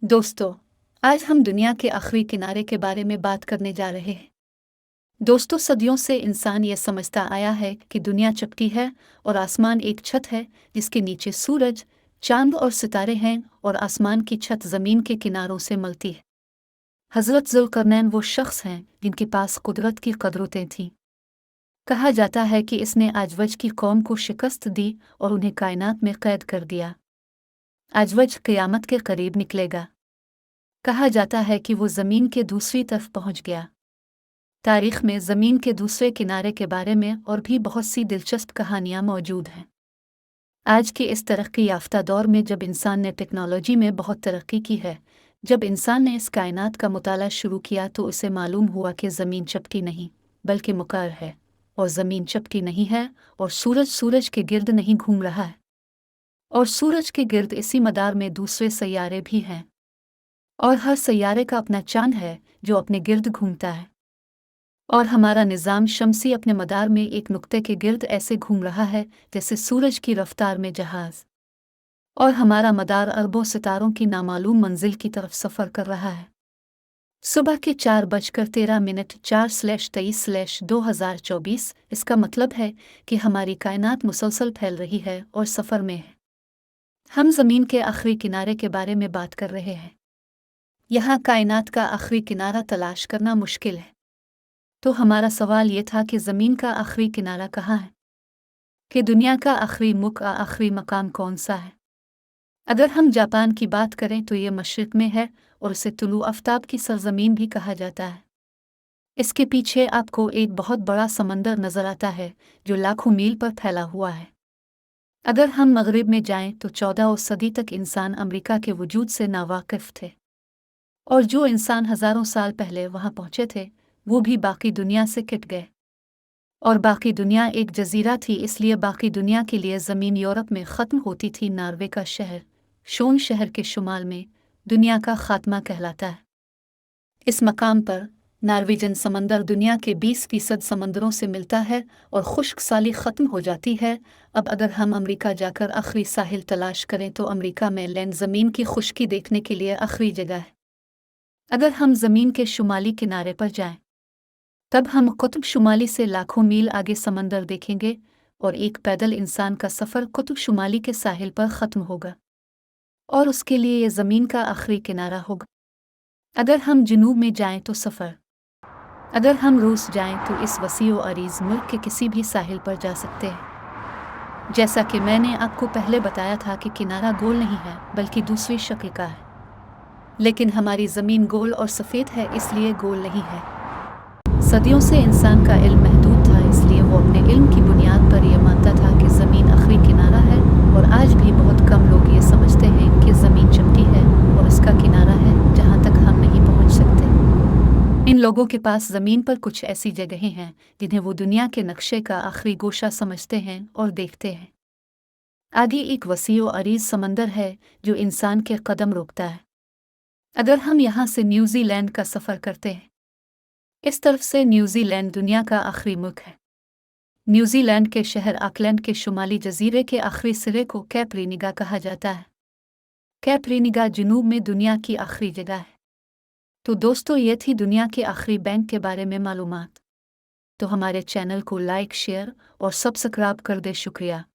दोस्तों, आज हम दुनिया के आखिरी किनारे के बारे में बात करने जा रहे हैं। दोस्तों, सदियों से इंसान ये समझता आया है कि दुनिया चपटी है और आसमान एक छत है जिसके नीचे सूरज, चांद और सितारे हैं और आसमान की छत जमीन के किनारों से मिलती है। हजरत जुल्करनैन वो शख्स हैं जिनके पास कुदरत की कदरतें थीं। कहा जाता है कि इसने आजवज की कौम को शिकस्त दी और उन्हें कायनात में कैद कर दिया। आजवज क़यामत के करीब निकलेगा। कहा जाता है कि वो ज़मीन के दूसरी तरफ पहुंच गया। तारीख में ज़मीन के दूसरे किनारे के बारे में और भी बहुत सी दिलचस्प कहानियां मौजूद हैं। आज के इस तरक्की याफ्ता दौर में जब इंसान ने टेक्नोलॉजी में बहुत तरक्की की है, जब इंसान ने इस कायनात का मुताला शुरू किया तो उसे मालूम हुआ कि ज़मीन चपटी नहीं बल्कि मुकर्र है, और ज़मीन चपटी नहीं है, और सूरज सूरज के गिर्द नहीं घूम रहा है, और सूरज के गिर्द इसी मदार में दूसरे सैयारे भी हैं, और हर सैयारे का अपना चांद है जो अपने गिर्द घूमता है। और हमारा निज़ाम शमसी अपने मदार में एक नुक्ते के गिर्द ऐसे घूम रहा है जैसे सूरज की रफ्तार में जहाज़। और हमारा मदार अरबों सितारों की नामालूम मंजिल की तरफ सफ़र कर रहा है। सुबह के 4:13 4/23/2024। इसका मतलब है कि हमारी कायनात मुसलसल फैल रही है और सफ़र में है। हम ज़मीन के आखिरी किनारे के बारे में बात कर रहे हैं। यहाँ कायनात का आखिरी किनारा तलाश करना मुश्किल है। तो हमारा सवाल ये था कि ज़मीन का आखिरी किनारा कहाँ है, कि दुनिया का आखिरी मकाम कौन सा है। अगर हम जापान की बात करें तो ये मशरिक़ में है और उसे तुलु आफ्ताब की सरजमीन भी कहा जाता है। इसके पीछे आपको एक बहुत बड़ा समंदर नज़र आता है जो लाखों मील पर फैला हुआ है। अगर हम मगरिब में जाएं तो 14वीं सदी तक इंसान अमेरिका के वजूद से नावाकिफ़ थे, और जो इंसान हज़ारों साल पहले वहाँ पहुँचे थे वो भी बाकी दुनिया से कट गए। और बाकी दुनिया एक जजीरा थी, इसलिए बाकी दुनिया के लिए ज़मीन यूरोप में ख़त्म होती थी। नॉर्वे का शहर शोन शहर के शुमाल में दुनिया का खात्मा कहलाता है। इस मकाम पर नॉर्वेजन समंदर दुनिया के 20% समंदरों से मिलता है और खुश्क साली ख़त्म हो जाती है। अब अगर हम अमेरिका जाकर आखिरी साहिल तलाश करें तो अमेरिका में लैंड ज़मीन की खुश्की देखने के लिए आखिरी जगह है। अगर हम ज़मीन के शुमाली किनारे पर जाएं तब हम कुतुब शुमाली से लाखों मील आगे समंदर देखेंगे और एक पैदल इंसान का सफ़र कुतुब शुमाली के साहिल पर ख़त्म होगा, और उसके लिए यह ज़मीन का आखिरी किनारा होगा। अगर हम जनूब में जाएं तो सफ़र, अगर हम रूस जाएं तो इस वसी व अरीज़ मुल्क के किसी भी साहिल पर जा सकते हैं। जैसा कि मैंने आपको पहले बताया था कि किनारा गोल नहीं है बल्कि दूसरी शक्ल का है, लेकिन हमारी ज़मीन गोल और सफ़ेद है इसलिए गोल नहीं है। सदियों से इंसान का इल्म महदूद था, इसलिए वो अपने इल्म की बुनियाद पर यह मानता था कि ज़मीन आखिरी किनारा है, और आज भी बहुत कम लोग ये समझते हैं कि ज़मीन चपटी है और इसका किनारा है जहाँ तक हम नहीं पहुँच सकते। इन लोगों के पास ज़मीन पर कुछ ऐसी जगहें हैं जिन्हें वो दुनिया के नक्शे का आखिरी गोशा समझते हैं और देखते हैं। आगे एक वसी व अरीज़ समंदर है जो इंसान के कदम रोकता है। अगर हम यहाँ से न्यूज़ीलैंड का सफ़र करते हैं, इस तरफ से न्यूज़ीलैंड दुनिया का आखिरी मुल्क है। न्यूज़ीलैंड के शहर ऑकलैंड के शुमाली जजीरे के आखिरी सिरे को कैप रेनिगा कहा जाता है। कैप रेनिगा जनूब में दुनिया की आखिरी जगह है। तो दोस्तों, ये थी दुनिया के आखिरी बैंक के बारे में मालूमात। तो हमारे चैनल को लाइक, शेयर और सब्सक्राइब कर दे। शुक्रिया।